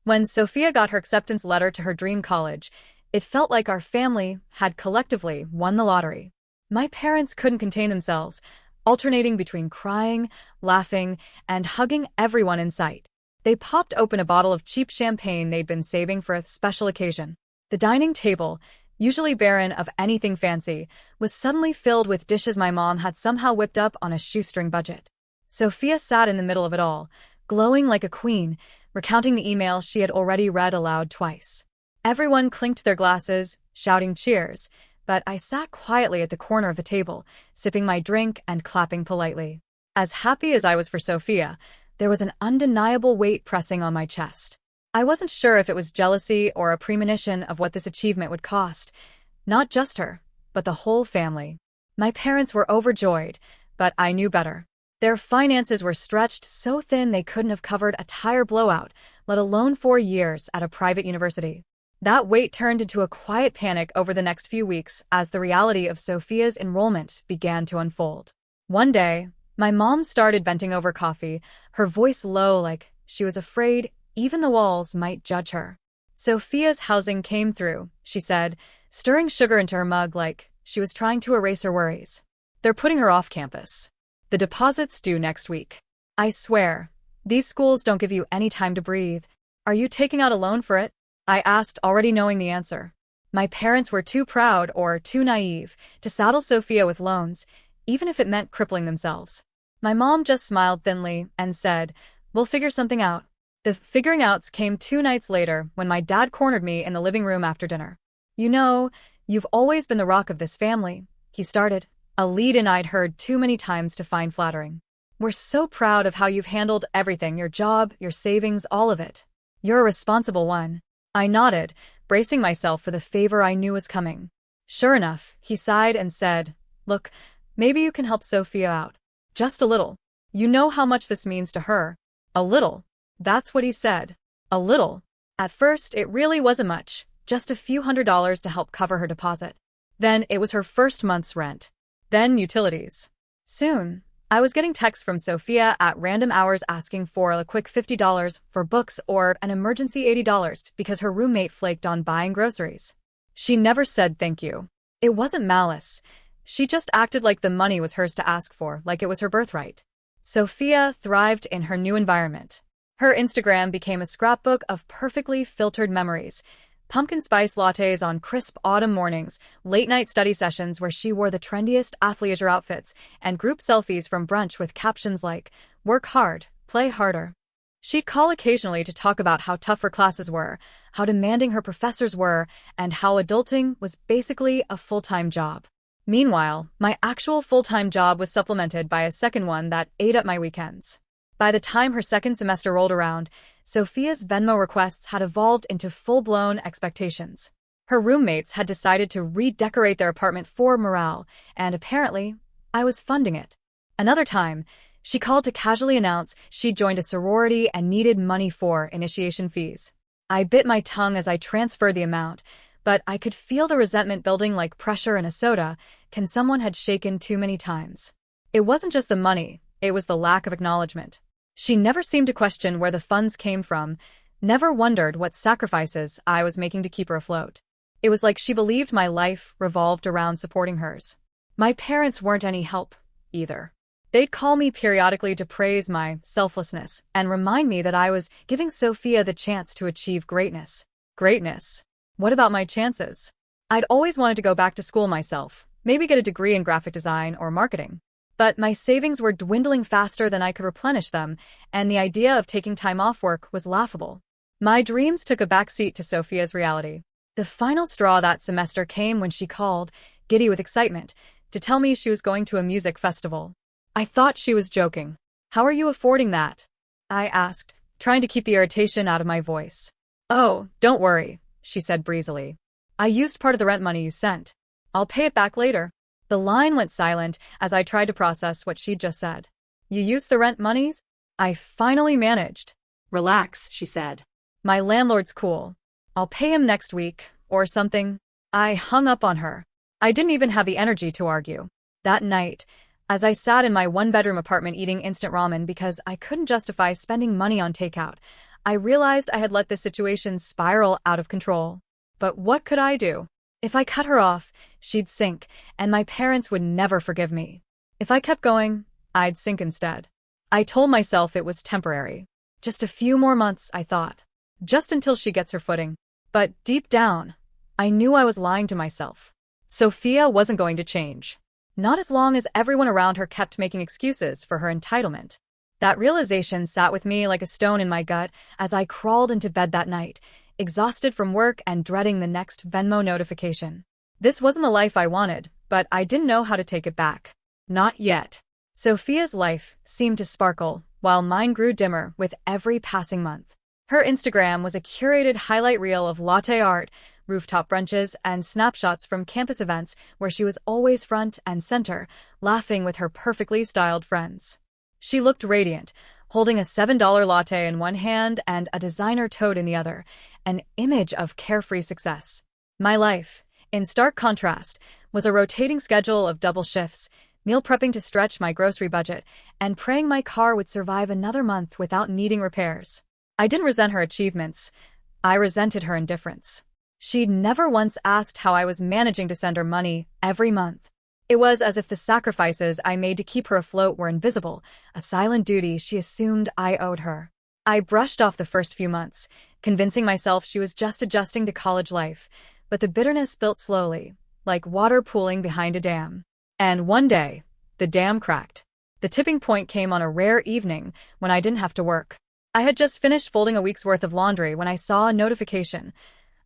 When Sophia got her acceptance letter to her dream college, it felt like our family had collectively won the lottery. My parents couldn't contain themselves, alternating between crying, laughing, and hugging everyone in sight. They popped open a bottle of cheap champagne they'd been saving for a special occasion. The dining table, usually barren of anything fancy, was suddenly filled with dishes my mom had somehow whipped up on a shoestring budget. Sophia sat in the middle of it all, glowing like a queen, recounting the email she had already read aloud twice. Everyone clinked their glasses, shouting cheers, but I sat quietly at the corner of the table, sipping my drink and clapping politely. As happy as I was for Sophia, there was an undeniable weight pressing on my chest. I wasn't sure if it was jealousy or a premonition of what this achievement would cost, not just her, but the whole family. My parents were overjoyed, but I knew better. Their finances were stretched so thin they couldn't have covered a tire blowout, let alone 4 years at a private university. That weight turned into a quiet panic over the next few weeks as the reality of Sophia's enrollment began to unfold. One day, my mom started venting over coffee, her voice low like she was afraid even the walls might judge her. Sophia's housing came through, she said, stirring sugar into her mug like she was trying to erase her worries. They're putting her off campus. The deposit's due next week. I swear, these schools don't give you any time to breathe. Are you taking out a loan for it? I asked, already knowing the answer. My parents were too proud or too naive to saddle Sophia with loans, even if it meant crippling themselves. My mom just smiled thinly and said, "We'll figure something out." The figuring outs came 2 nights later when my dad cornered me in the living room after dinner. "You know, you've always been the rock of this family," he started, a lead-in I'd heard too many times to find flattering. "We're so proud of how you've handled everything, your job, your savings, all of it. You're a responsible one." I nodded, bracing myself for the favor I knew was coming. Sure enough, he sighed and said, "Look, maybe you can help Sophia out. Just a little. You know how much this means to her." A little. That's what he said. A little. At first, it really wasn't much, just a few $100s to help cover her deposit. Then it was her first month's rent. Then utilities. Soon, I was getting texts from Sophia at random hours asking for a quick $50 for books or an emergency $80 because her roommate flaked on buying groceries. She never said thank you. It wasn't malice. She just acted like the money was hers to ask for, like it was her birthright. Sophia thrived in her new environment. Her Instagram became a scrapbook of perfectly filtered memories. Pumpkin spice lattes on crisp autumn mornings, late-night study sessions where she wore the trendiest athleisure outfits, and group selfies from brunch with captions like, "Work hard, play harder." She'd call occasionally to talk about how tough her classes were, how demanding her professors were, and how adulting was basically a full-time job. Meanwhile, my actual full-time job was supplemented by a second one that ate up my weekends. By the time her second semester rolled around, Sophia's Venmo requests had evolved into full-blown expectations. Her roommates had decided to redecorate their apartment for morale, and apparently, I was funding it. Another time, she called to casually announce she'd joined a sorority and needed money for initiation fees. I bit my tongue as I transferred the amount, but I could feel the resentment building like pressure in a soda can someone had shaken too many times. It wasn't just the money, it was the lack of acknowledgement. She never seemed to question where the funds came from, never wondered what sacrifices I was making to keep her afloat. It was like she believed my life revolved around supporting hers. My parents weren't any help, either. They'd call me periodically to praise my selflessness and remind me that I was giving Sophia the chance to achieve greatness. Greatness? What about my chances? I'd always wanted to go back to school myself, maybe get a degree in graphic design or marketing. But my savings were dwindling faster than I could replenish them, and the idea of taking time off work was laughable. My dreams took a backseat to Sophia's reality. The final straw that semester came when she called, giddy with excitement, to tell me she was going to a music festival. I thought she was joking. "How are you affording that?" I asked, trying to keep the irritation out of my voice. "Oh, don't worry," she said breezily. "I used part of the rent money you sent. I'll pay it back later." The line went silent as I tried to process what she'd just said. "You used the rent monies?" I finally managed. "Relax," she said. "My landlord's cool. I'll pay him next week, or something." I hung up on her. I didn't even have the energy to argue. That night, as I sat in my one-bedroom apartment eating instant ramen because I couldn't justify spending money on takeout, I realized I had let the situation spiral out of control. But what could I do? If I cut her off, she'd sink, and my parents would never forgive me. If I kept going, I'd sink instead. I told myself it was temporary. Just a few more months, I thought. Just until she gets her footing. But deep down, I knew I was lying to myself. Sophia wasn't going to change. Not as long as everyone around her kept making excuses for her entitlement. That realization sat with me like a stone in my gut as I crawled into bed that night, exhausted from work and dreading the next Venmo notification. This wasn't the life I wanted, but I didn't know how to take it back. Not yet. Sophia's life seemed to sparkle, while mine grew dimmer with every passing month. Her Instagram was a curated highlight reel of latte art, rooftop brunches, and snapshots from campus events where she was always front and center, laughing with her perfectly styled friends. She looked radiant, holding a $7 latte in one hand and a designer tote in the other, an image of carefree success. My life, in stark contrast, was a rotating schedule of double shifts, meal prepping to stretch my grocery budget, and praying my car would survive another month without needing repairs. I didn't resent her achievements. I resented her indifference. She'd never once asked how I was managing to send her money every month. It was as if the sacrifices I made to keep her afloat were invisible, a silent duty she assumed I owed her. I brushed off the first few months, convincing myself she was just adjusting to college life, but the bitterness built slowly, like water pooling behind a dam. And one day, the dam cracked. The tipping point came on a rare evening when I didn't have to work. I had just finished folding a week's worth of laundry when I saw a notification.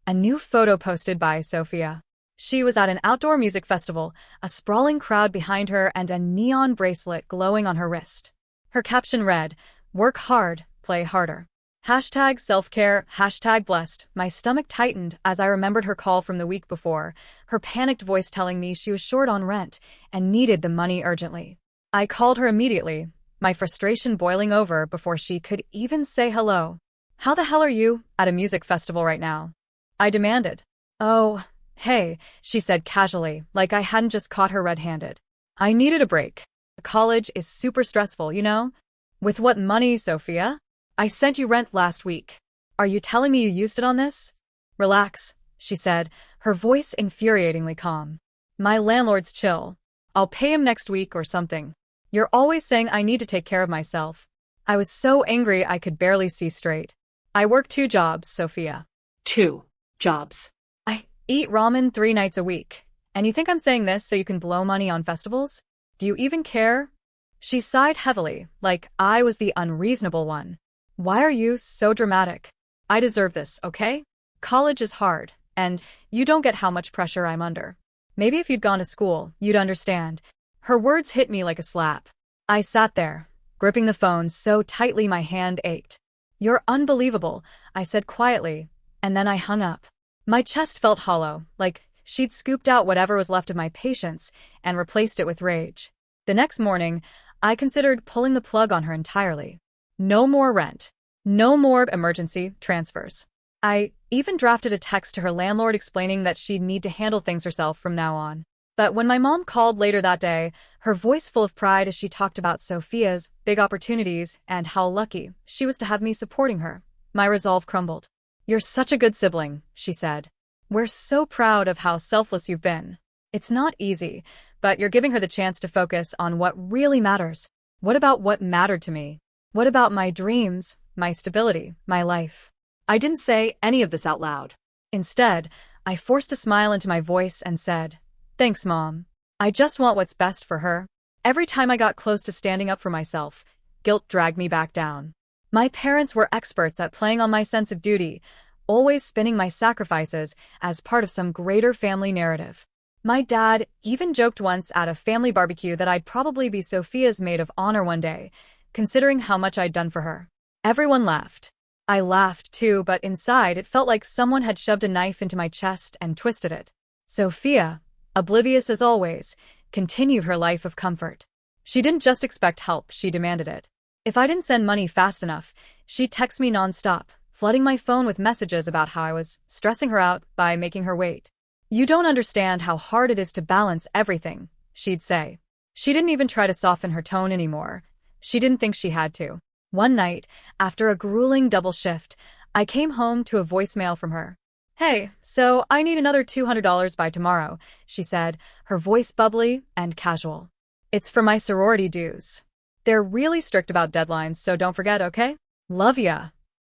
A new photo posted by Sophia. She was at an outdoor music festival, a sprawling crowd behind her and a neon bracelet glowing on her wrist. Her caption read, "Work hard, play harder." Hashtag self-care, hashtag blessed. My stomach tightened as I remembered her call from the week before, her panicked voice telling me she was short on rent and needed the money urgently. I called her immediately, my frustration boiling over before she could even say hello. "How the hell are you at a music festival right now?" I demanded. "Oh, hey," she said casually, like I hadn't just caught her red-handed. "I needed a break. College is super stressful, you know?" "With what money, Sophia? I sent you rent last week. Are you telling me you used it on this?" "Relax," she said, her voice infuriatingly calm. "My landlord's chill. I'll pay him next week or something. You're always saying I need to take care of myself." I was so angry I could barely see straight. "I work 2 jobs, Sophia." 2 jobs. "I eat ramen 3 nights a week. And you think I'm saying this so you can blow money on festivals? Do you even care?" She sighed heavily, like I was the unreasonable one. "Why are you so dramatic? I deserve this, okay? College is hard, and you don't get how much pressure I'm under. Maybe if you'd gone to school, you'd understand." Her words hit me like a slap. I sat there, gripping the phone so tightly my hand ached. "You're unbelievable," I said quietly, and then I hung up. My chest felt hollow, like she'd scooped out whatever was left of my patience and replaced it with rage. The next morning, I considered pulling the plug on her entirely. No more rent. No more emergency transfers. I even drafted a text to her landlord explaining that she'd need to handle things herself from now on. But when my mom called later that day, her voice full of pride as she talked about Sophia's big opportunities and how lucky she was to have me supporting her, my resolve crumbled. "You're such a good sibling," she said. "We're so proud of how selfless you've been. It's not easy, but you're giving her the chance to focus on what really matters. What about what mattered to me? What about my dreams, my stability, my life?" I didn't say any of this out loud. Instead, I forced a smile into my voice and said, "Thanks, Mom. I just want what's best for her." Every time I got close to standing up for myself, guilt dragged me back down. My parents were experts at playing on my sense of duty, always spinning my sacrifices as part of some greater family narrative. My dad even joked once at a family barbecue that I'd probably be Sophia's maid of honor one day, considering how much I'd done for her. Everyone laughed. I laughed too, but inside it felt like someone had shoved a knife into my chest and twisted it. Sophia, oblivious as always, continued her life of comfort. She didn't just expect help, she demanded it. If I didn't send money fast enough, she'd text me nonstop, flooding my phone with messages about how I was stressing her out by making her wait. "You don't understand how hard it is to balance everything," she'd say. She didn't even try to soften her tone anymore. She didn't think she had to. One night, after a grueling double shift, I came home to a voicemail from her. "Hey, so I need another $200 by tomorrow," she said, her voice bubbly and casual. "It's for my sorority dues. They're really strict about deadlines, so don't forget, okay? Love ya."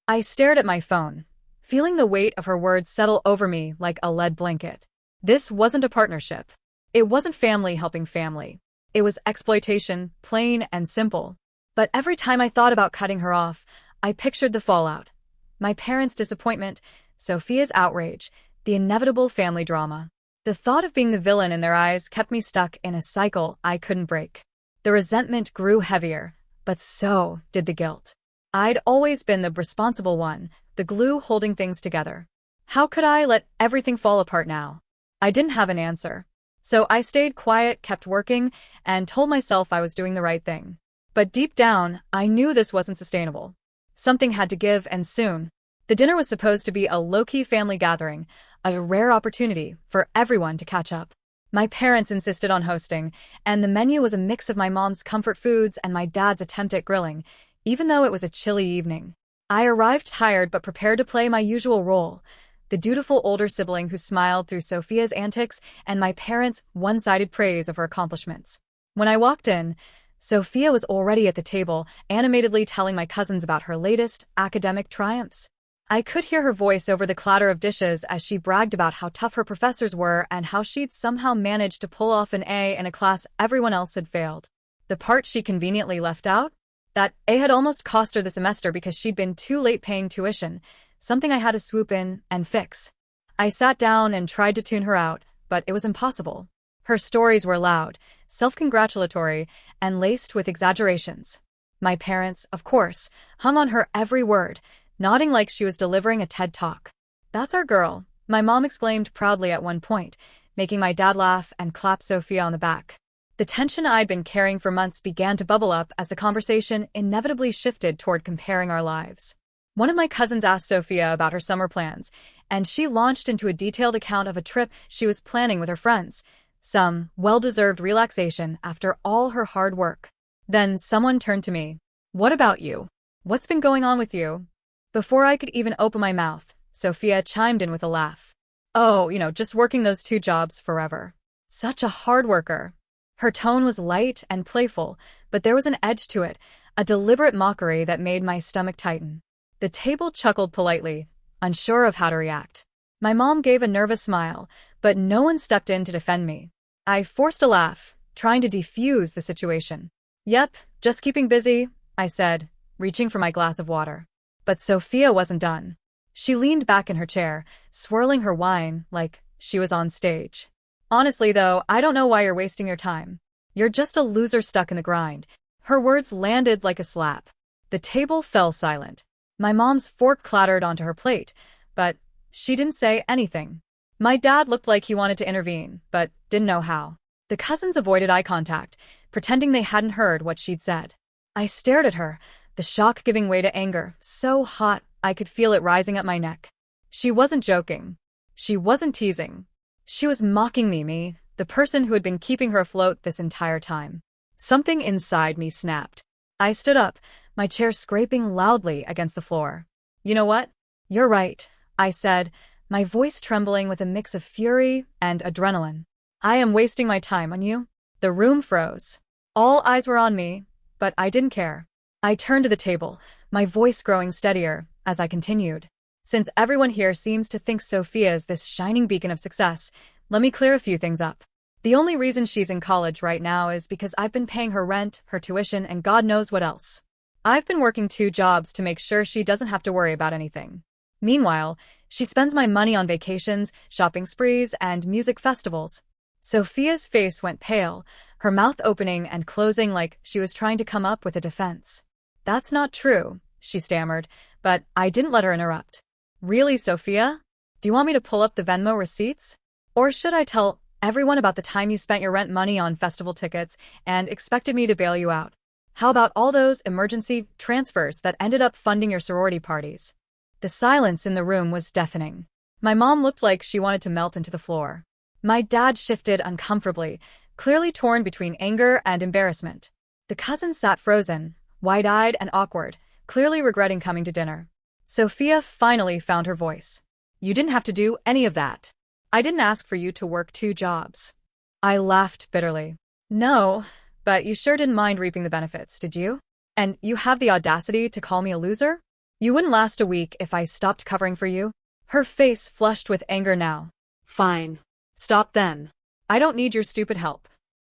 I stared at my phone, feeling the weight of her words settle over me like a lead blanket. This wasn't a partnership. It wasn't family helping family. It was exploitation, plain and simple. But every time I thought about cutting her off, I pictured the fallout. My parents' disappointment, Sophia's outrage, the inevitable family drama. The thought of being the villain in their eyes kept me stuck in a cycle I couldn't break. The resentment grew heavier, but so did the guilt. I'd always been the responsible one, the glue holding things together. How could I let everything fall apart now? I didn't have an answer. So I stayed quiet, kept working, and told myself I was doing the right thing. But deep down, I knew this wasn't sustainable. Something had to give, and soon. The dinner was supposed to be a low-key family gathering, a rare opportunity for everyone to catch up. My parents insisted on hosting, and the menu was a mix of my mom's comfort foods and my dad's attempt at grilling, even though it was a chilly evening. I arrived tired but prepared to play my usual role, the dutiful older sibling who smiled through Sophia's antics and my parents' one-sided praise of her accomplishments. When I walked in, Sophia was already at the table, animatedly telling my cousins about her latest academic triumphs. I could hear her voice over the clatter of dishes as she bragged about how tough her professors were and how she'd somehow managed to pull off an A in a class everyone else had failed. The part she conveniently left out? That A had almost cost her the semester because she'd been too late paying tuition, something I had to swoop in and fix. I sat down and tried to tune her out, but it was impossible. Her stories were loud, self-congratulatory, and laced with exaggerations. My parents, of course, hung on her every word, nodding like she was delivering a TED Talk. "That's our girl," my mom exclaimed proudly at one point, making my dad laugh and clap Sophia on the back. The tension I'd been carrying for months began to bubble up as the conversation inevitably shifted toward comparing our lives. One of my cousins asked Sophia about her summer plans, and she launched into a detailed account of a trip she was planning with her friends, some well-deserved relaxation after all her hard work. Then someone turned to me. "What about you? What's been going on with you?" Before I could even open my mouth, Sophia chimed in with a laugh. "Oh, just working those 2 jobs forever. Such a hard worker." Her tone was light and playful, but there was an edge to it, a deliberate mockery that made my stomach tighten. The table chuckled politely, unsure of how to react. My mom gave a nervous smile, but no one stepped in to defend me. I forced a laugh, trying to defuse the situation. "Yep, just keeping busy," I said, reaching for my glass of water. But Sophia wasn't done. She leaned back in her chair, swirling her wine like she was on stage. "Honestly, though, I don't know why you're wasting your time. You're just a loser stuck in the grind." Her words landed like a slap. The table fell silent. My mom's fork clattered onto her plate, but she didn't say anything. My dad looked like he wanted to intervene, but didn't know how. The cousins avoided eye contact, pretending they hadn't heard what she'd said. I stared at her, the shock giving way to anger, so hot I could feel it rising up my neck. She wasn't joking. She wasn't teasing. She was mocking me, the person who had been keeping her afloat this entire time. Something inside me snapped. I stood up, my chair scraping loudly against the floor. "You know what? You're right," I said, my voice trembling with a mix of fury and adrenaline. "I am wasting my time on you." The room froze. All eyes were on me, but I didn't care. I turned to the table, my voice growing steadier as I continued. "Since everyone here seems to think Sophia is this shining beacon of success, let me clear a few things up. The only reason she's in college right now is because I've been paying her rent, her tuition, and God knows what else. I've been working 2 jobs to make sure she doesn't have to worry about anything. Meanwhile, she spends my money on vacations, shopping sprees, and music festivals." Sophia's face went pale, her mouth opening and closing like she was trying to come up with a defense. "That's not true," she stammered, but I didn't let her interrupt. "Really, Sophia? Do you want me to pull up the Venmo receipts? Or should I tell everyone about the time you spent your rent money on festival tickets and expected me to bail you out? How about all those emergency transfers that ended up funding your sorority parties?" The silence in the room was deafening. My mom looked like she wanted to melt into the floor. My dad shifted uncomfortably, clearly torn between anger and embarrassment. The cousins sat frozen, wide-eyed and awkward, clearly regretting coming to dinner. Sophia finally found her voice. You didn't have to do any of that. I didn't ask for you to work 2 jobs. I laughed bitterly. No, but you sure didn't mind reaping the benefits, did you? And you have the audacity to call me a loser? You wouldn't last a week if I stopped covering for you? Her face flushed with anger now. Fine. Stop then. I don't need your stupid help.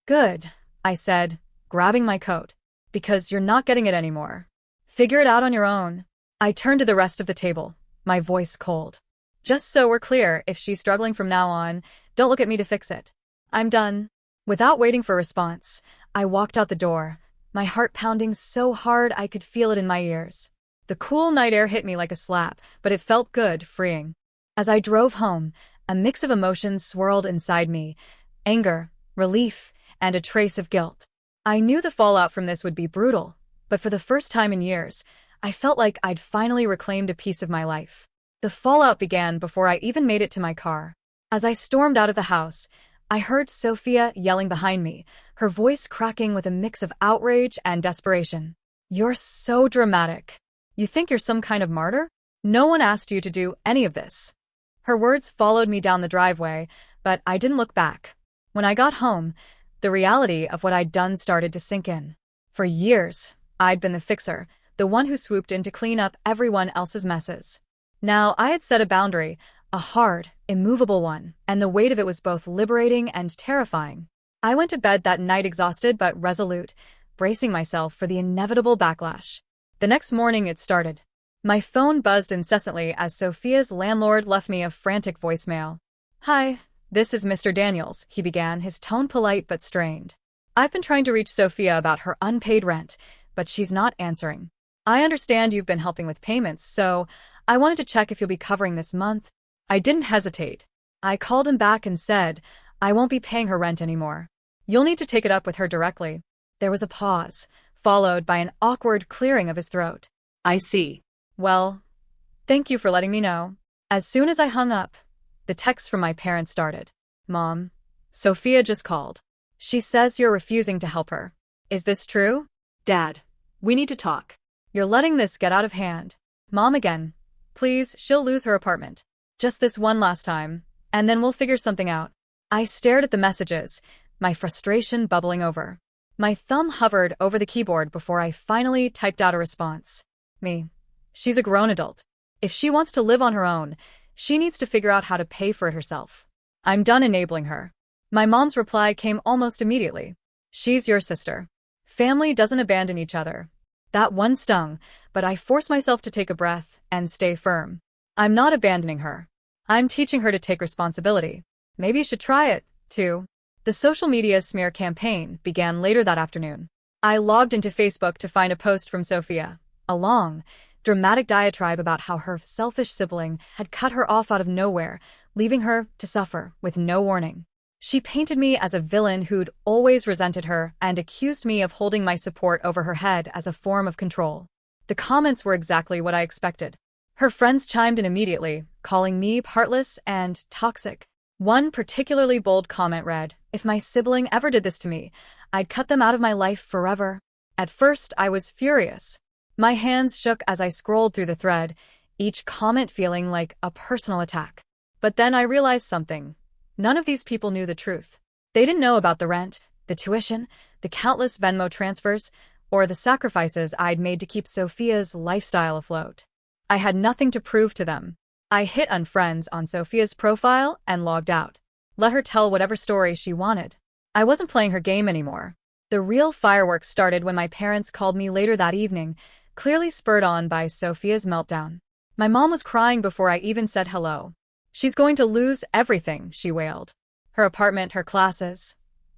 Good, I said, grabbing my coat. Because you're not getting it anymore. Figure it out on your own. I turned to the rest of the table, my voice cold. Just so we're clear, if she's struggling from now on, don't look at me to fix it. I'm done. Without waiting for a response, I walked out the door, my heart pounding so hard I could feel it in my ears. The cool night air hit me like a slap, but it felt good, freeing. As I drove home, a mix of emotions swirled inside me: anger, relief, and a trace of guilt. I knew the fallout from this would be brutal, but for the first time in years, I felt like I'd finally reclaimed a piece of my life. The fallout began before I even made it to my car. As I stormed out of the house, I heard Sophia yelling behind me, her voice cracking with a mix of outrage and desperation. You're so dramatic. You think you're some kind of martyr? No one asked you to do any of this. Her words followed me down the driveway, but I didn't look back. When I got home, the reality of what I'd done started to sink in. For years, I'd been the fixer, the one who swooped in to clean up everyone else's messes. Now I had set a boundary, a hard, immovable one, and the weight of it was both liberating and terrifying. I went to bed that night exhausted but resolute, bracing myself for the inevitable backlash. The next morning it started. My phone buzzed incessantly as Sophia's landlord left me a frantic voicemail. Hi, this is Mr. Daniels, he began, his tone polite but strained. I've been trying to reach Sophia about her unpaid rent, but she's not answering. I understand you've been helping with payments, so I wanted to check if you'll be covering this month. I didn't hesitate. I called him back and said, I won't be paying her rent anymore. You'll need to take it up with her directly. There was a pause, followed by an awkward clearing of his throat. I see. Well, thank you for letting me know. As soon as I hung up, the text from my parents started. Mom, Sophia just called. She says you're refusing to help her. Is this true? Dad, we need to talk. You're letting this get out of hand. Mom again. Please, she'll lose her apartment. Just this one last time, and then we'll figure something out. I stared at the messages, my frustration bubbling over. My thumb hovered over the keyboard before I finally typed out a response. Me. She's a grown adult. If she wants to live on her own, she needs to figure out how to pay for it herself. I'm done enabling her. My mom's reply came almost immediately. She's your sister. Family doesn't abandon each other. That one stung, but I forced myself to take a breath and stay firm. I'm not abandoning her. I'm teaching her to take responsibility. Maybe you should try it, too. The social media smear campaign began later that afternoon. I logged into Facebook to find a post from Sophia, a long, dramatic diatribe about how her selfish sibling had cut her off out of nowhere, leaving her to suffer with no warning. She painted me as a villain who'd always resented her and accused me of holding my support over her head as a form of control. The comments were exactly what I expected. Her friends chimed in immediately, calling me heartless and toxic. One particularly bold comment read, "If my sibling ever did this to me, I'd cut them out of my life forever." At first, I was furious. My hands shook as I scrolled through the thread, each comment feeling like a personal attack. But then I realized something. None of these people knew the truth. They didn't know about the rent, the tuition, the countless Venmo transfers, or the sacrifices I'd made to keep Sophia's lifestyle afloat. I had nothing to prove to them. I hit unfriends on Sophia's profile and logged out. Let her tell whatever story she wanted. I wasn't playing her game anymore. The real fireworks started when my parents called me later that evening, clearly spurred on by Sophia's meltdown. My mom was crying before I even said hello. She's going to lose everything, she wailed. Her apartment, her classes.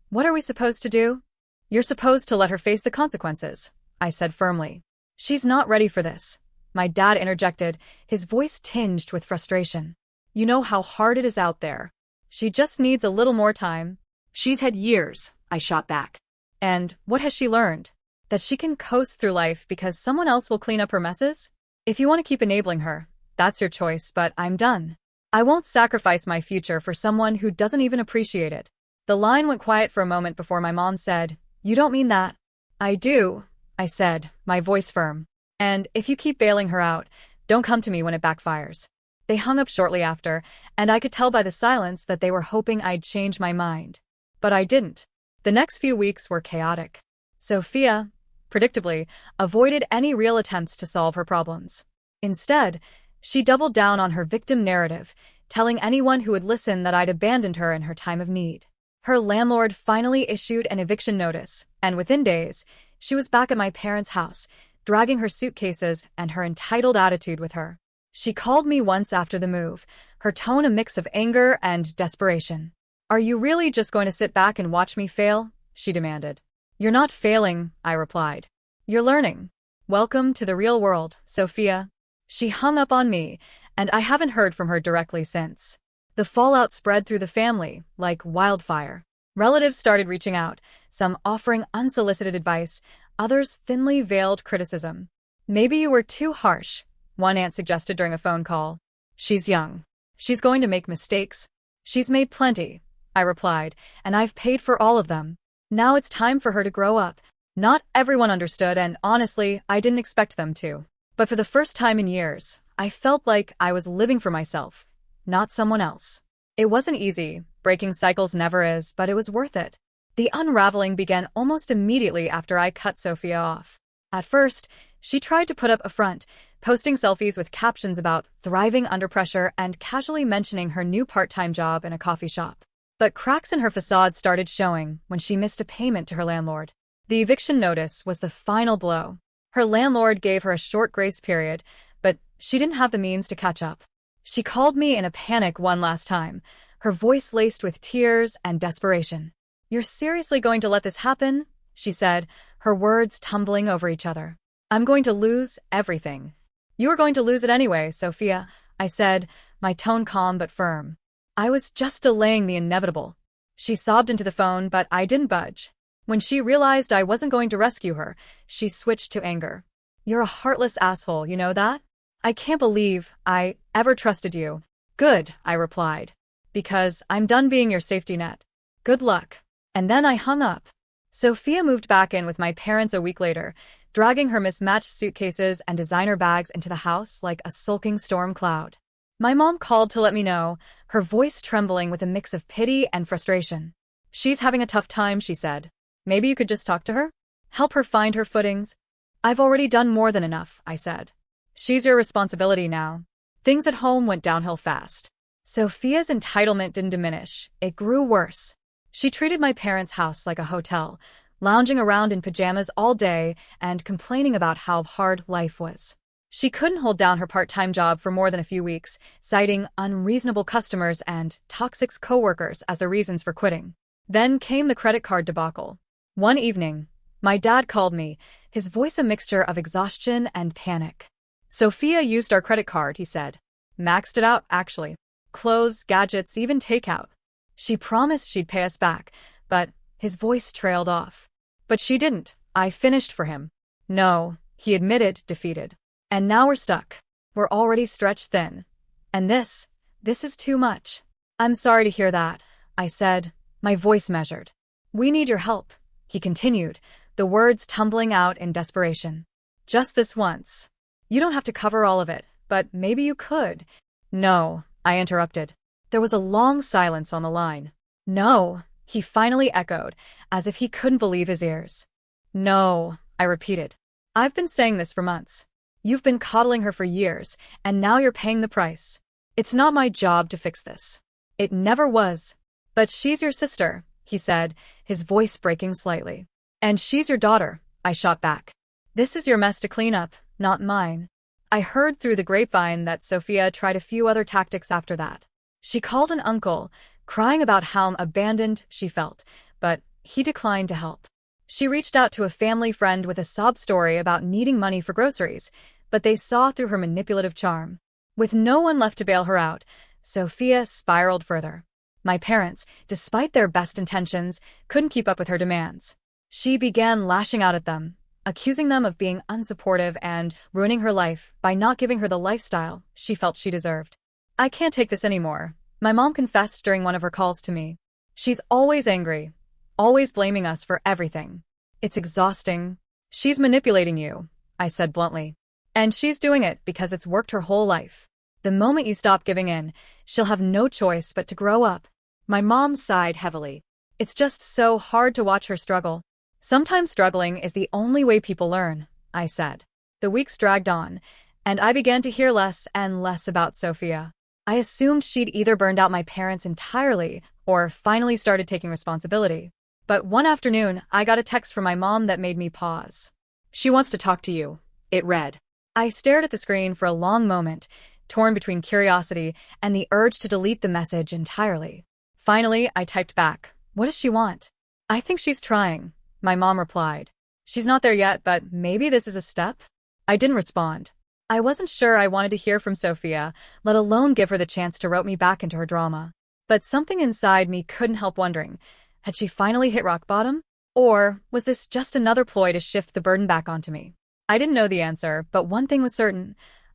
What are we supposed to do? You're supposed to let her face the consequences, I said firmly. She's not ready for this. My dad interjected, his voice tinged with frustration. You know how hard it is out there. She just needs a little more time. She's had years, I shot back. And what has she learned? That she can coast through life because someone else will clean up her messes? If you want to keep enabling her, that's your choice, but I'm done. I won't sacrifice my future for someone who doesn't even appreciate it. The line went quiet for a moment before my mom said, You don't mean that. I do, I said, my voice firm. And if you keep bailing her out, don't come to me when it backfires. They hung up shortly after, and I could tell by the silence that they were hoping I'd change my mind. But I didn't. The next few weeks were chaotic. Sophia, predictably, avoided any real attempts to solve her problems. Instead, she doubled down on her victim narrative, telling anyone who would listen that I'd abandoned her in her time of need. Her landlord finally issued an eviction notice, and within days, she was back at my parents' house, dragging her suitcases and her entitled attitude with her. She called me once after the move, her tone a mix of anger and desperation. "Are you really just going to sit back and watch me fail?" she demanded. "You're not failing," I replied. "You're learning. Welcome to the real world, Sophia." She hung up on me, and I haven't heard from her directly since. The fallout spread through the family like wildfire. Relatives started reaching out, some offering unsolicited advice, others thinly veiled criticism. "Maybe you were too harsh," one aunt suggested during a phone call. "She's young. She's going to make mistakes." "She's made plenty," I replied, "and I've paid for all of them. Now it's time for her to grow up." Not everyone understood, and honestly, I didn't expect them to. But for the first time in years, I felt like I was living for myself, not someone else. It wasn't easy, breaking cycles never is, but it was worth it. The unraveling began almost immediately after I cut Sophia off. At first, she tried to put up a front, posting selfies with captions about thriving under pressure and casually mentioning her new part-time job in a coffee shop. But cracks in her facade started showing when she missed a payment to her landlord. The eviction notice was the final blow. Her landlord gave her a short grace period, but she didn't have the means to catch up. She called me in a panic one last time, her voice laced with tears and desperation. "You're seriously going to let this happen?" she said, her words tumbling over each other. "I'm going to lose everything." "You are going to lose it anyway, Sophia," I said, my tone calm but firm. "I was just delaying the inevitable." She sobbed into the phone, but I didn't budge. When she realized I wasn't going to rescue her, she switched to anger. "You're a heartless asshole, you know that? I can't believe I ever trusted you." "Good," I replied. "Because I'm done being your safety net. Good luck." And then I hung up. Sophia moved back in with my parents a week later, dragging her mismatched suitcases and designer bags into the house like a sulking storm cloud. My mom called to let me know, her voice trembling with a mix of pity and frustration. "She's having a tough time," she said. "Maybe you could just talk to her? Help her find her footings?" "I've already done more than enough," I said. "She's your responsibility now." Things at home went downhill fast. Sophia's entitlement didn't diminish, it grew worse. She treated my parents' house like a hotel, lounging around in pajamas all day and complaining about how hard life was. She couldn't hold down her part-time job for more than a few weeks, citing unreasonable customers and toxic coworkers as the reasons for quitting. Then came the credit card debacle. One evening, my dad called me, his voice a mixture of exhaustion and panic. "Sophia used our credit card," he said. "Maxed it out, actually. Clothes, gadgets, even takeout. She promised she'd pay us back, but..." His voice trailed off. "But she didn't," I finished for him. "No," he admitted, defeated. "And now we're stuck. We're already stretched thin. And this is too much." "I'm sorry to hear that," I said, my voice measured. "We need your help," he continued, the words tumbling out in desperation. "Just this once. You don't have to cover all of it, but maybe you could." "No," I interrupted. There was a long silence on the line. "No," he finally echoed, as if he couldn't believe his ears. "No," I repeated. "I've been saying this for months. You've been coddling her for years, and now you're paying the price. It's not my job to fix this. It never was." "But she's your sister," he said, his voice breaking slightly. "And she's your daughter," I shot back. "This is your mess to clean up, not mine." I heard through the grapevine that Sophia tried a few other tactics after that. She called an uncle, crying about how abandoned she felt, but he declined to help. She reached out to a family friend with a sob story about needing money for groceries, but they saw through her manipulative charm. With no one left to bail her out, Sophia spiraled further. My parents, despite their best intentions, couldn't keep up with her demands. She began lashing out at them, accusing them of being unsupportive and ruining her life by not giving her the lifestyle she felt she deserved. "I can't take this anymore," my mom confessed during one of her calls to me. "She's always angry, always blaming us for everything. It's exhausting." "She's manipulating you," I said bluntly. And she's doing it because it's worked her whole life. The moment you stop giving in, she'll have no choice but to grow up. My mom sighed heavily. It's just so hard to watch her struggle. Sometimes struggling is the only way people learn, I said. The weeks dragged on, and I began to hear less and less about Sophia. I assumed she'd either burned out my parents entirely or finally started taking responsibility. But one afternoon, I got a text from my mom that made me pause. She wants to talk to you, it read. I stared at the screen for a long moment, torn between curiosity and the urge to delete the message entirely. Finally, I typed back, "What does she want?" "I think she's trying," my mom replied. "She's not there yet, but maybe this is a step?" I didn't respond. I wasn't sure I wanted to hear from Sophia, let alone give her the chance to rope me back into her drama. But something inside me couldn't help wondering, had she finally hit rock bottom? Or was this just another ploy to shift the burden back onto me? I didn't know the answer, but one thing was certain.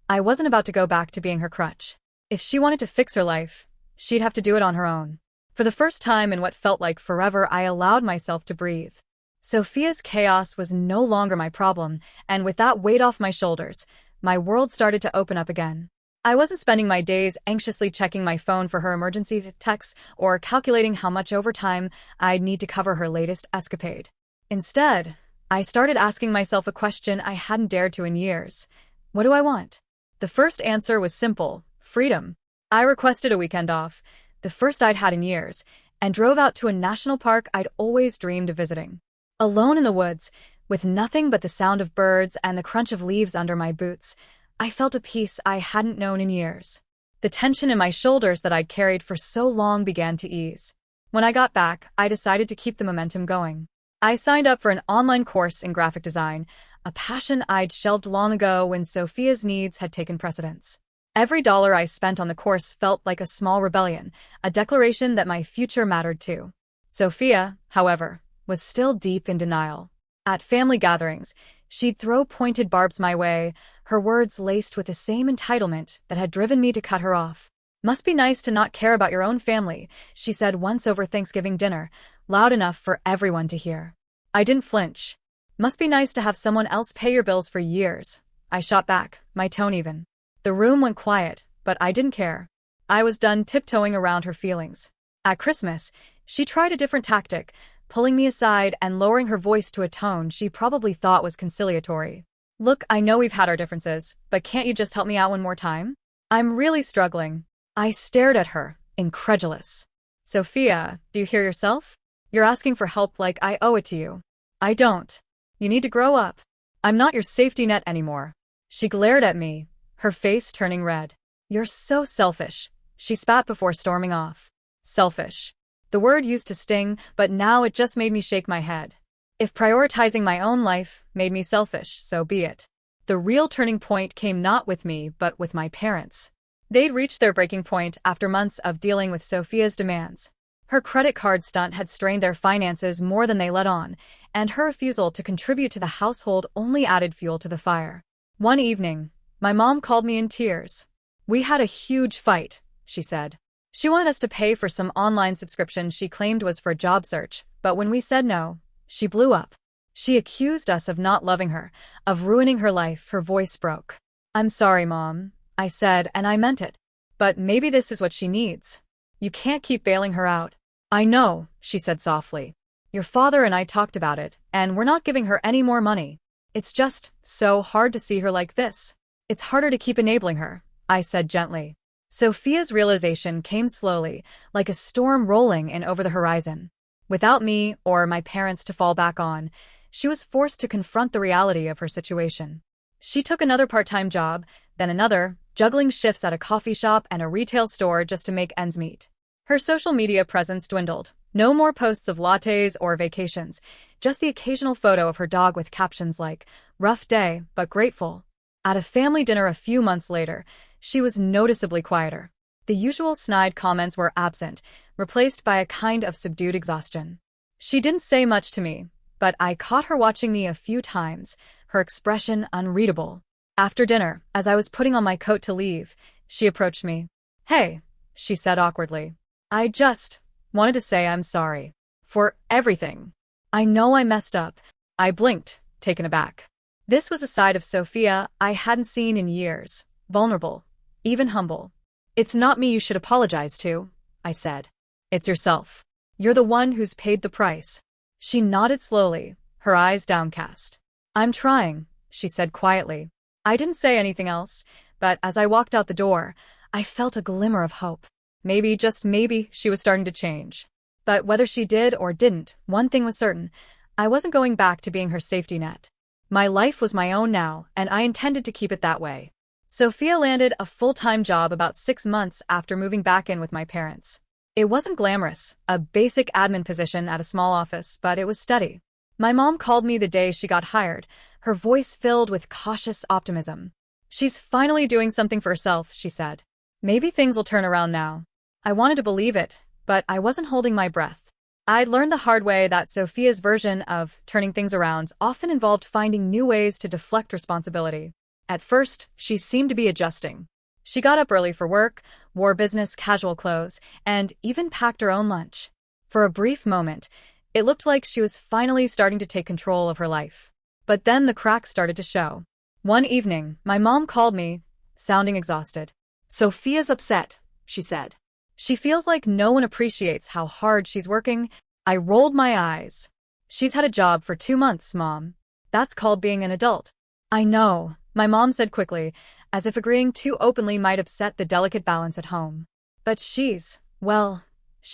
I wasn't about to go back to being her crutch. If she wanted to fix her life, she'd have to do it on her own. For the first time in what felt like forever, I allowed myself to breathe. Sophia's chaos was no longer my problem, and with that weight off my shoulders, my world started to open up again. I wasn't spending my days anxiously checking my phone for her emergency texts or calculating how much overtime I'd need to cover her latest escapade. Instead, I started asking myself a question I hadn't dared to in years. What do I want? The first answer was simple: freedom. I requested a weekend off, the first I'd had in years, and drove out to a national park I'd always dreamed of visiting. Alone in the woods, with nothing but the sound of birds and the crunch of leaves under my boots, I felt a peace I hadn't known in years. The tension in my shoulders that I'd carried for so long began to ease. When I got back, I decided to keep the momentum going. I signed up for an online course in graphic design, a passion I'd shelved long ago when Sophia's needs had taken precedence. Every dollar I spent on the course felt like a small rebellion, a declaration that my future mattered too. Sophia, however, was still deep in denial. At family gatherings, she'd throw pointed barbs my way, her words laced with the same entitlement that had driven me to cut her off. "Must be nice to not care about your own family," she said once over Thanksgiving dinner, loud enough for everyone to hear. I didn't flinch. "Must be nice to have someone else pay your bills for years," I shot back, my tone even. The room went quiet, but I didn't care. I was done tiptoeing around her feelings. At Christmas, she tried a different tactic, pulling me aside and lowering her voice to a tone she probably thought was conciliatory. "Look, I know we've had our differences, but can't you just help me out one more time? I'm really struggling." I stared at her, incredulous. "Sophia, do you hear yourself? You're asking for help like I owe it to you. I don't. You need to grow up. I'm not your safety net anymore." She glared at me, her face turning red. "You're so selfish," she spat before storming off. Selfish. The word used to sting, but now it just made me shake my head. If prioritizing my own life made me selfish, so be it. The real turning point came not with me, but with my parents. They'd reached their breaking point after months of dealing with Sophia's demands. Her credit card stunt had strained their finances more than they let on, and her refusal to contribute to the household only added fuel to the fire. One evening, my mom called me in tears. "We had a huge fight," she said. She wanted us to pay for some online subscription she claimed was for a job search, but when we said no, she blew up. She accused us of not loving her, of ruining her life. Her voice broke. "I'm sorry, Mom," I said, and I meant it. "But maybe this is what she needs. You can't keep bailing her out." "I know," she said softly. "Your father and I talked about it, and we're not giving her any more money. It's just so hard to see her like this. It's harder to keep enabling her," I said gently. Sophia's realization came slowly, like a storm rolling in over the horizon. Without me or my parents to fall back on, she was forced to confront the reality of her situation. She took another part-time job, then another, juggling shifts at a coffee shop and a retail store just to make ends meet. Her social media presence dwindled. No more posts of lattes or vacations, just the occasional photo of her dog with captions like, "Rough day, but grateful." At a family dinner a few months later, she was noticeably quieter. The usual snide comments were absent, replaced by a kind of subdued exhaustion. She didn't say much to me, but I caught her watching me a few times, her expression unreadable. After dinner, as I was putting on my coat to leave, she approached me. "Hey," she said awkwardly. "I just wanted to say I'm sorry. For everything. I know I messed up." I blinked, taken aback. This was a side of Sophia I hadn't seen in years. Vulnerable. Even humble. It's not me you should apologize to, I said. It's yourself. You're the one who's paid the price. She nodded slowly, her eyes downcast. I'm trying, she said quietly. I didn't say anything else, but as I walked out the door, I felt a glimmer of hope. Maybe, just maybe, she was starting to change. But whether she did or didn't, one thing was certain. I wasn't going back to being her safety net. My life was my own now, and I intended to keep it that way. Sophia landed a full-time job about 6 months after moving back in with my parents. It wasn't glamorous, a basic admin position at a small office, but it was steady. My mom called me the day she got hired, her voice filled with cautious optimism. She's finally doing something for herself, she said. Maybe things will turn around now. I wanted to believe it, but I wasn't holding my breath. I'd learned the hard way that Sophia's version of turning things around often involved finding new ways to deflect responsibility. At first, she seemed to be adjusting. She got up early for work, wore business casual clothes, and even packed her own lunch. For a brief moment, it looked like she was finally starting to take control of her life. But then the cracks started to show. One evening, my mom called me, sounding exhausted. Sophia's upset, she said. She feels like no one appreciates how hard she's working. I rolled my eyes. She's had a job for 2 months, Mom. That's called being an adult. I know, my mom said quickly, as if agreeing too openly might upset the delicate balance at home. But she's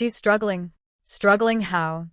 struggling. Struggling how?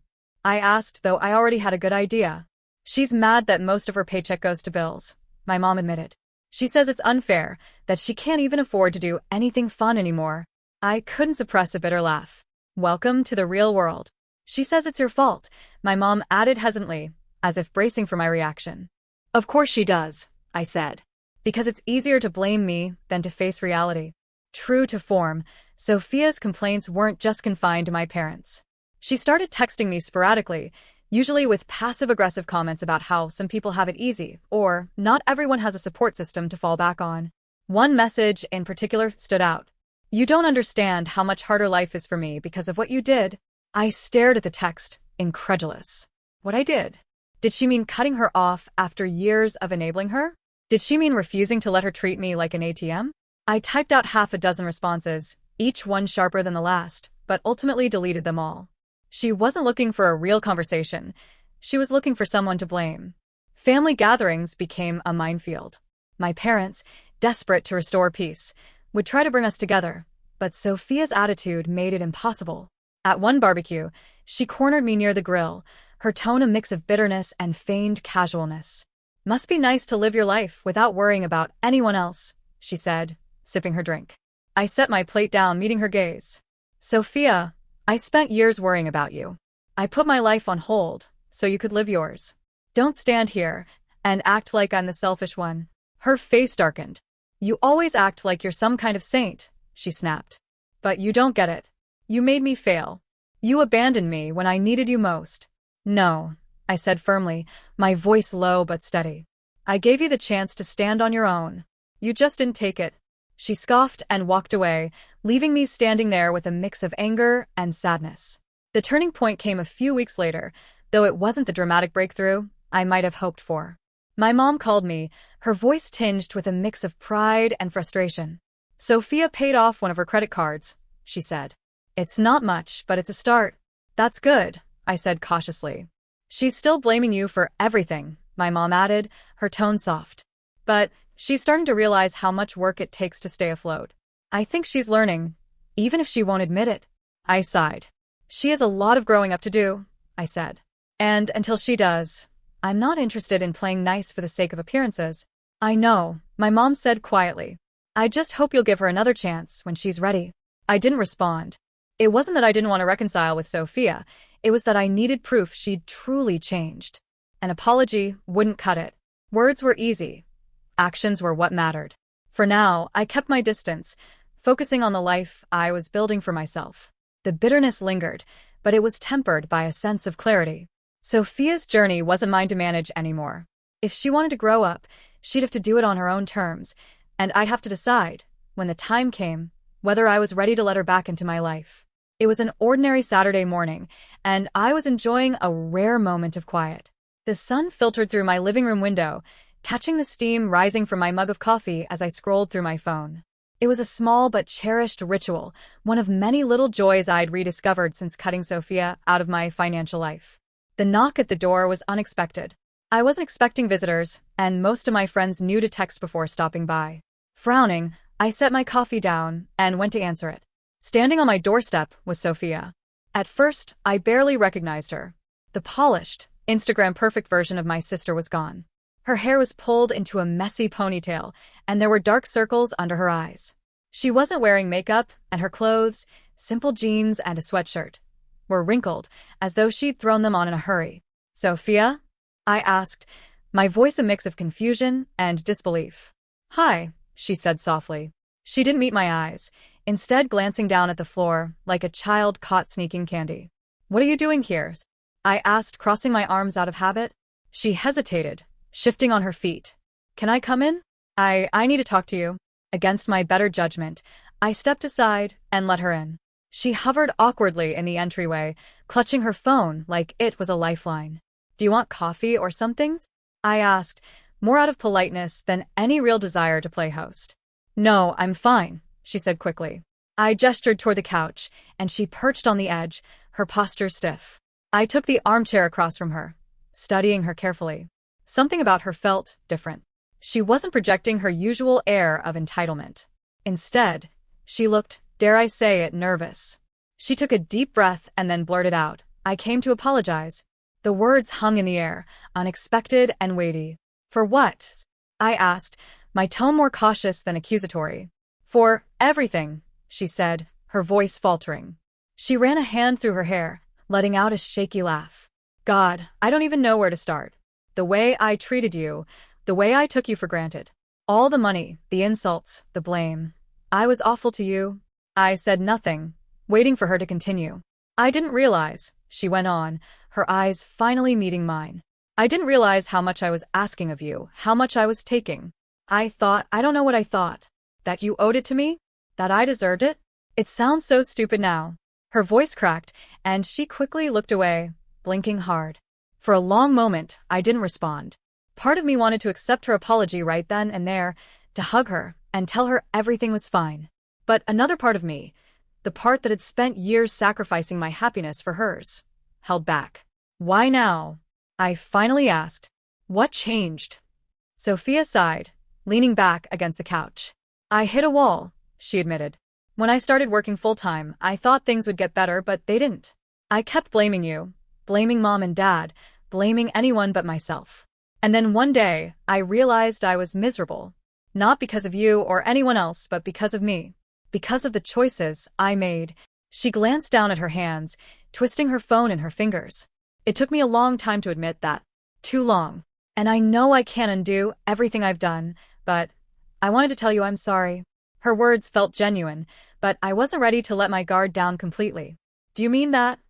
I asked, though I already had a good idea. She's mad that most of her paycheck goes to bills, my mom admitted. She says it's unfair, that she can't even afford to do anything fun anymore. I couldn't suppress a bitter laugh. Welcome to the real world. She says it's your fault, my mom added hesitantly, as if bracing for my reaction. Of course she does, I said. Because it's easier to blame me than to face reality. True to form, Sophia's complaints weren't just confined to my parents. She started texting me sporadically, usually with passive-aggressive comments about how some people have it easy, or not everyone has a support system to fall back on. One message in particular stood out. You don't understand how much harder life is for me because of what you did. I stared at the text, incredulous. What I did? Did she mean cutting her off after years of enabling her? Did she mean refusing to let her treat me like an ATM? I typed out 6 responses, each one sharper than the last, but ultimately deleted them all. She wasn't looking for a real conversation. She was looking for someone to blame. Family gatherings became a minefield. My parents, desperate to restore peace, would try to bring us together, but Sophia's attitude made it impossible. At one barbecue, she cornered me near the grill, her tone a mix of bitterness and feigned casualness. Must be nice to live your life without worrying about anyone else, she said, sipping her drink. I set my plate down, meeting her gaze. Sophia, I spent years worrying about you. I put my life on hold so you could live yours. Don't stand here and act like I'm the selfish one. Her face darkened. You always act like you're some kind of saint, she snapped. But you don't get it. You made me fail. You abandoned me when I needed you most. No, I said firmly, my voice low but steady. I gave you the chance to stand on your own. You just didn't take it. She scoffed and walked away, leaving me standing there with a mix of anger and sadness. The turning point came a few weeks later, though it wasn't the dramatic breakthrough I might have hoped for. My mom called me, her voice tinged with a mix of pride and frustration. Sophia paid off one of her credit cards, she said. It's not much, but it's a start. That's good, I said cautiously. She's still blaming you for everything, my mom added, her tone soft. But she's starting to realize how much work it takes to stay afloat. I think she's learning, even if she won't admit it. I sighed. She has a lot of growing up to do, I said. And until she does, I'm not interested in playing nice for the sake of appearances. I know, my mom said quietly. I just hope you'll give her another chance when she's ready. I didn't respond. It wasn't that I didn't want to reconcile with Sophia, it was that I needed proof she'd truly changed. An apology wouldn't cut it. Words were easy. Actions were what mattered. For now, I kept my distance, focusing on the life I was building for myself. The bitterness lingered, but it was tempered by a sense of clarity. Sophia's journey wasn't mine to manage anymore. If she wanted to grow up, she'd have to do it on her own terms, and I'd have to decide, when the time came, whether I was ready to let her back into my life. It was an ordinary Saturday morning, and I was enjoying a rare moment of quiet. The sun filtered through my living room window, catching the steam rising from my mug of coffee as I scrolled through my phone. It was a small but cherished ritual, one of many little joys I'd rediscovered since cutting Sophia out of my financial life. The knock at the door was unexpected. I wasn't expecting visitors, and most of my friends knew to text before stopping by. Frowning, I set my coffee down and went to answer it. Standing on my doorstep was Sophia. At first, I barely recognized her. The polished, Instagram-perfect version of my sister was gone. Her hair was pulled into a messy ponytail, and there were dark circles under her eyes. She wasn't wearing makeup, and her clothes, simple jeans and a sweatshirt, were wrinkled, as though she'd thrown them on in a hurry. "Sophia?" I asked, my voice a mix of confusion and disbelief. "Hi," she said softly. She didn't meet my eyes, instead glancing down at the floor like a child caught sneaking candy. "What are you doing here?" I asked, crossing my arms out of habit. She hesitated, shifting on her feet. "Can I come in? I need to talk to you." Against my better judgment, I stepped aside and let her in. She hovered awkwardly in the entryway, clutching her phone like it was a lifeline. "Do you want coffee or something?" I asked, more out of politeness than any real desire to play host. "No, I'm fine," she said quickly. I gestured toward the couch, and she perched on the edge, her posture stiff. I took the armchair across from her, studying her carefully. Something about her felt different. She wasn't projecting her usual air of entitlement. Instead, she looked, dare I say it, nervous. She took a deep breath and then blurted out, "I came to apologize." The words hung in the air, unexpected and weighty. "For what?" I asked, my tone more cautious than accusatory. "For everything," she said, her voice faltering. She ran a hand through her hair, letting out a shaky laugh. "God, I don't even know where to start. The way I treated you, the way I took you for granted. All the money, the insults, the blame. I was awful to you." I said nothing, waiting for her to continue. "I didn't realize," she went on, her eyes finally meeting mine. "I didn't realize how much I was asking of you, how much I was taking. I don't know what I thought. That you owed it to me? That I deserved it? It sounds so stupid now." Her voice cracked, and she quickly looked away, blinking hard. For a long moment, I didn't respond. Part of me wanted to accept her apology right then and there, to hug her and tell her everything was fine. But another part of me, the part that had spent years sacrificing my happiness for hers, held back. "Why now?" I finally asked. "What changed?" Sophia sighed, leaning back against the couch. "I hit a wall," she admitted. "When I started working full-time, I thought things would get better, but they didn't. I kept blaming you, blaming Mom and Dad, blaming anyone but myself. And then one day, I realized I was miserable. Not because of you or anyone else, but because of me. Because of the choices I made." She glanced down at her hands, twisting her phone in her fingers. "It took me a long time to admit that. Too long. And I know I can't undo everything I've done, but I wanted to tell you I'm sorry." Her words felt genuine, but I wasn't ready to let my guard down completely. "Do you mean that?"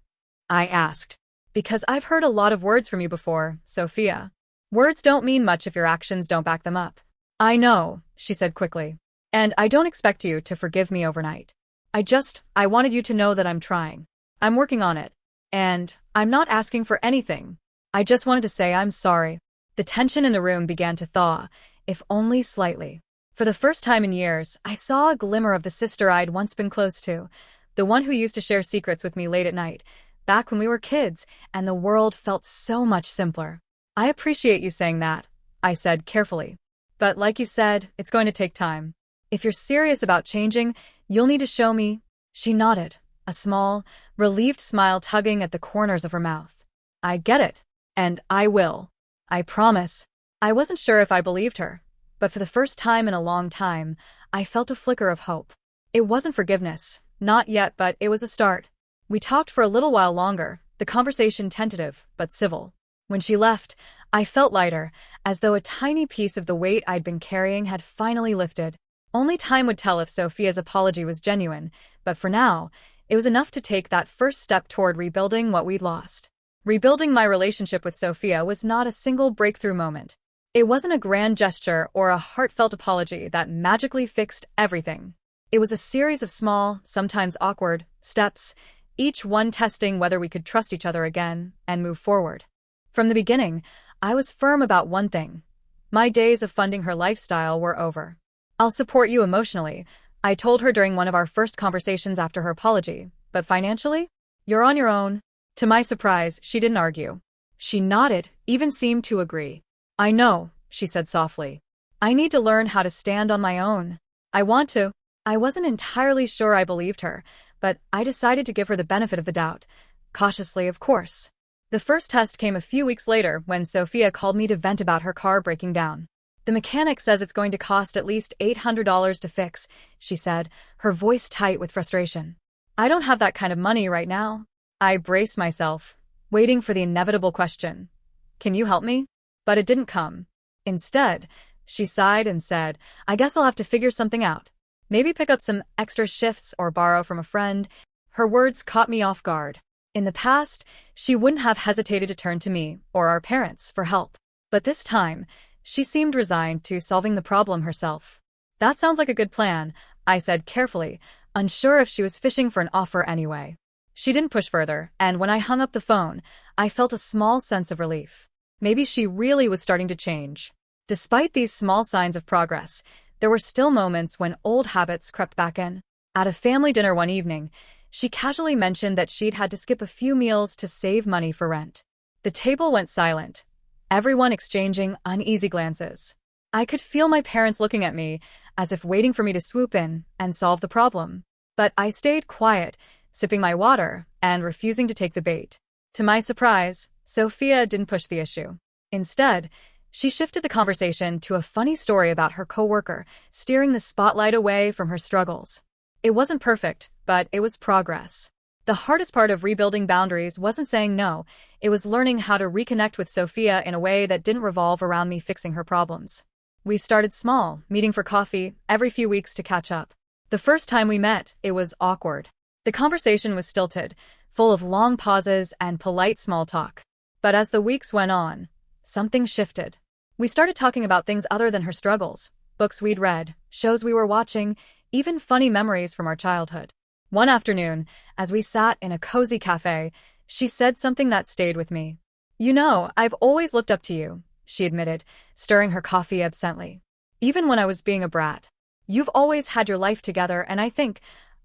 I asked. "Because I've heard a lot of words from you before, Sophia. Words don't mean much if your actions don't back them up." "I know," she said quickly. "And I don't expect you to forgive me overnight. I wanted you to know that I'm trying. I'm working on it. And I'm not asking for anything. I just wanted to say I'm sorry." The tension in the room began to thaw, if only slightly. For the first time in years, I saw a glimmer of the sister I'd once been close to, the one who used to share secrets with me late at night, back when we were kids, and the world felt so much simpler. "I appreciate you saying that," I said carefully. "But like you said, it's going to take time. If you're serious about changing, you'll need to show me." She nodded, a small, relieved smile tugging at the corners of her mouth. "I get it. And I will. I promise." I wasn't sure if I believed her, but for the first time in a long time, I felt a flicker of hope. It wasn't forgiveness, not yet, but it was a start. We talked for a little while longer, the conversation tentative, but civil. When she left, I felt lighter, as though a tiny piece of the weight I'd been carrying had finally lifted. Only time would tell if Sophia's apology was genuine, but for now, it was enough to take that first step toward rebuilding what we'd lost. Rebuilding my relationship with Sophia was not a single breakthrough moment. It wasn't a grand gesture or a heartfelt apology that magically fixed everything. It was a series of small, sometimes awkward, steps, each one testing whether we could trust each other again and move forward. From the beginning, I was firm about one thing. My days of funding her lifestyle were over. "I'll support you emotionally," I told her during one of our first conversations after her apology. "But financially? You're on your own." To my surprise, she didn't argue. She nodded, even seemed to agree. "I know," she said softly. "I need to learn how to stand on my own. I want to." I wasn't entirely sure I believed her, but I decided to give her the benefit of the doubt. Cautiously, of course. The first test came a few weeks later when Sophia called me to vent about her car breaking down. "The mechanic says it's going to cost at least $800 to fix," she said, her voice tight with frustration. "I don't have that kind of money right now." I braced myself, waiting for the inevitable question. "Can you help me?" But it didn't come. Instead, she sighed and said, "I guess I'll have to figure something out. Maybe pick up some extra shifts or borrow from a friend." Her words caught me off guard. In the past, she wouldn't have hesitated to turn to me or our parents for help. But this time, she seemed resigned to solving the problem herself. "That sounds like a good plan," I said carefully, unsure if she was fishing for an offer anyway. She didn't push further, and when I hung up the phone, I felt a small sense of relief. Maybe she really was starting to change. Despite these small signs of progress, there were still moments when old habits crept back in. At a family dinner one evening, she casually mentioned that she'd had to skip a few meals to save money for rent. The table went silent, everyone exchanging uneasy glances. I could feel my parents looking at me, as if waiting for me to swoop in and solve the problem. But I stayed quiet, sipping my water and refusing to take the bait. To my surprise, Sophia didn't push the issue. Instead, she shifted the conversation to a funny story about her coworker, steering the spotlight away from her struggles. It wasn't perfect, but it was progress. The hardest part of rebuilding boundaries wasn't saying no, it was learning how to reconnect with Sophia in a way that didn't revolve around me fixing her problems. We started small, meeting for coffee every few weeks to catch up. The first time we met, it was awkward. The conversation was stilted, full of long pauses and polite small talk. But as the weeks went on, something shifted. We started talking about things other than her struggles, books we'd read, shows we were watching, even funny memories from our childhood. One afternoon, as we sat in a cozy cafe, she said something that stayed with me. "You know, I've always looked up to you," she admitted, stirring her coffee absently. "Even when I was being a brat. You've always had your life together, and I think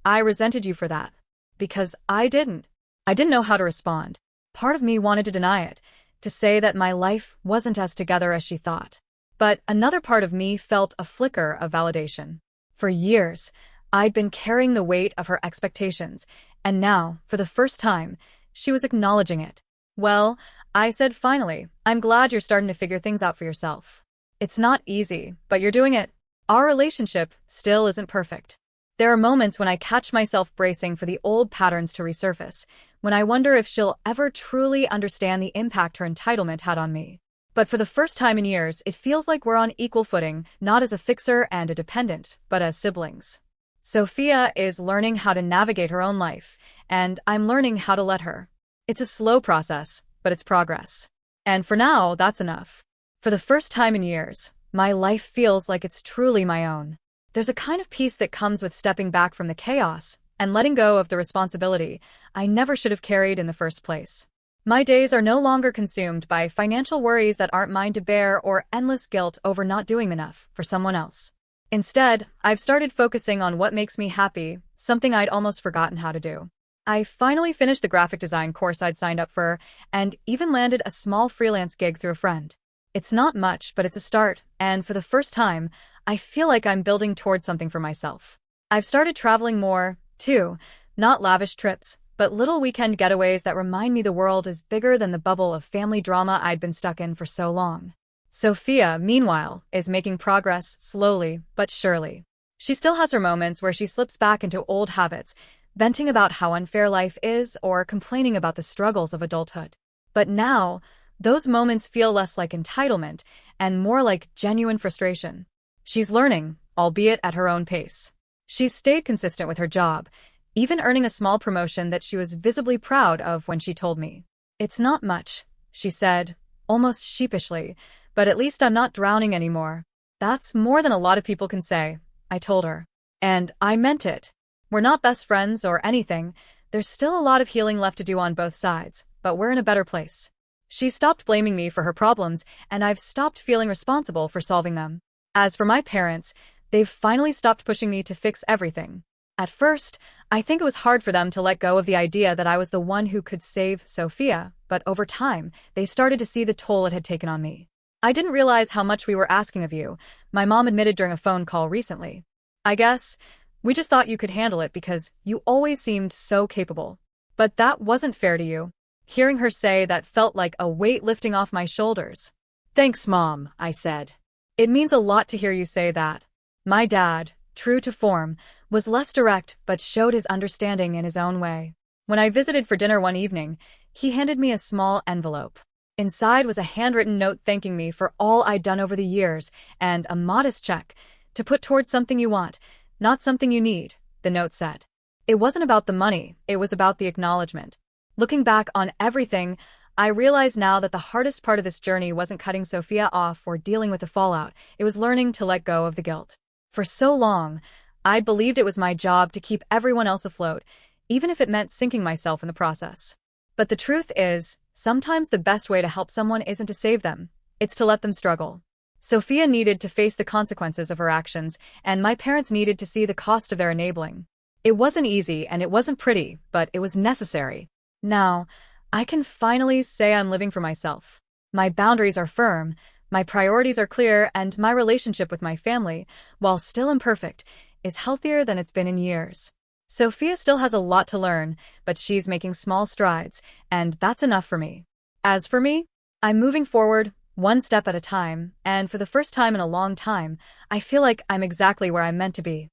I resented you for that. Because I didn't. I didn't know how to respond. Part of me wanted to deny it, to say that my life wasn't as together as she thought. But another part of me felt a flicker of validation. For years, I'd been carrying the weight of her expectations, and now, for the first time, she was acknowledging it. "Well," I said finally, "I'm glad you're starting to figure things out for yourself. It's not easy, but you're doing it. Our relationship still isn't perfect. There are moments when I catch myself bracing for the old patterns to resurface, when I wonder if she'll ever truly understand the impact her entitlement had on me. But for the first time in years, it feels like we're on equal footing, not as a fixer and a dependent, but as siblings. Sophia is learning how to navigate her own life, and I'm learning how to let her. It's a slow process, but it's progress. And for now, that's enough. For the first time in years, my life feels like it's truly my own. There's a kind of peace that comes with stepping back from the chaos and letting go of the responsibility I never should have carried in the first place. My days are no longer consumed by financial worries that aren't mine to bear or endless guilt over not doing enough for someone else. Instead, I've started focusing on what makes me happy, something I'd almost forgotten how to do. I finally finished the graphic design course I'd signed up for, and even landed a small freelance gig through a friend. It's not much, but it's a start, and for the first time, I feel like I'm building towards something for myself. I've started traveling more, too, not lavish trips, but little weekend getaways that remind me the world is bigger than the bubble of family drama I'd been stuck in for so long. Sophia, meanwhile, is making progress slowly but surely. She still has her moments where she slips back into old habits, venting about how unfair life is or complaining about the struggles of adulthood. But now, those moments feel less like entitlement and more like genuine frustration. She's learning, albeit at her own pace. She's stayed consistent with her job, even earning a small promotion that she was visibly proud of when she told me. "It's not much," she said, almost sheepishly, "but at least I'm not drowning anymore." "That's more than a lot of people can say," I told her. And I meant it. We're not best friends or anything. There's still a lot of healing left to do on both sides, but we're in a better place. She stopped blaming me for her problems, and I've stopped feeling responsible for solving them. As for my parents, they've finally stopped pushing me to fix everything. At first, I think it was hard for them to let go of the idea that I was the one who could save Sophia, but over time, they started to see the toll it had taken on me. I didn't realize how much we were asking of you, my mom admitted during a phone call recently. I guess we just thought you could handle it because you always seemed so capable. But that wasn't fair to you. Hearing her say that felt like a weight lifting off my shoulders. Thanks, Mom, I said. It means a lot to hear you say that. My dad, true to form, was less direct but showed his understanding in his own way. When I visited for dinner one evening, he handed me a small envelope. Inside was a handwritten note thanking me for all I'd done over the years and a modest check to put towards something you want, not something you need, the note said. It wasn't about the money, it was about the acknowledgement. Looking back on everything, I realize now that the hardest part of this journey wasn't cutting Sophia off or dealing with the fallout, it was learning to let go of the guilt. For so long, I believed it was my job to keep everyone else afloat, even if it meant sinking myself in the process. But the truth is, sometimes the best way to help someone isn't to save them, it's to let them struggle. Sophia needed to face the consequences of her actions, and my parents needed to see the cost of their enabling. It wasn't easy and it wasn't pretty, but it was necessary. Now, I can finally say I'm living for myself. My boundaries are firm, my priorities are clear, and my relationship with my family, while still imperfect, is healthier than it's been in years. Sophia still has a lot to learn, but she's making small strides, and that's enough for me. As for me, I'm moving forward, one step at a time, and for the first time in a long time, I feel like I'm exactly where I'm meant to be.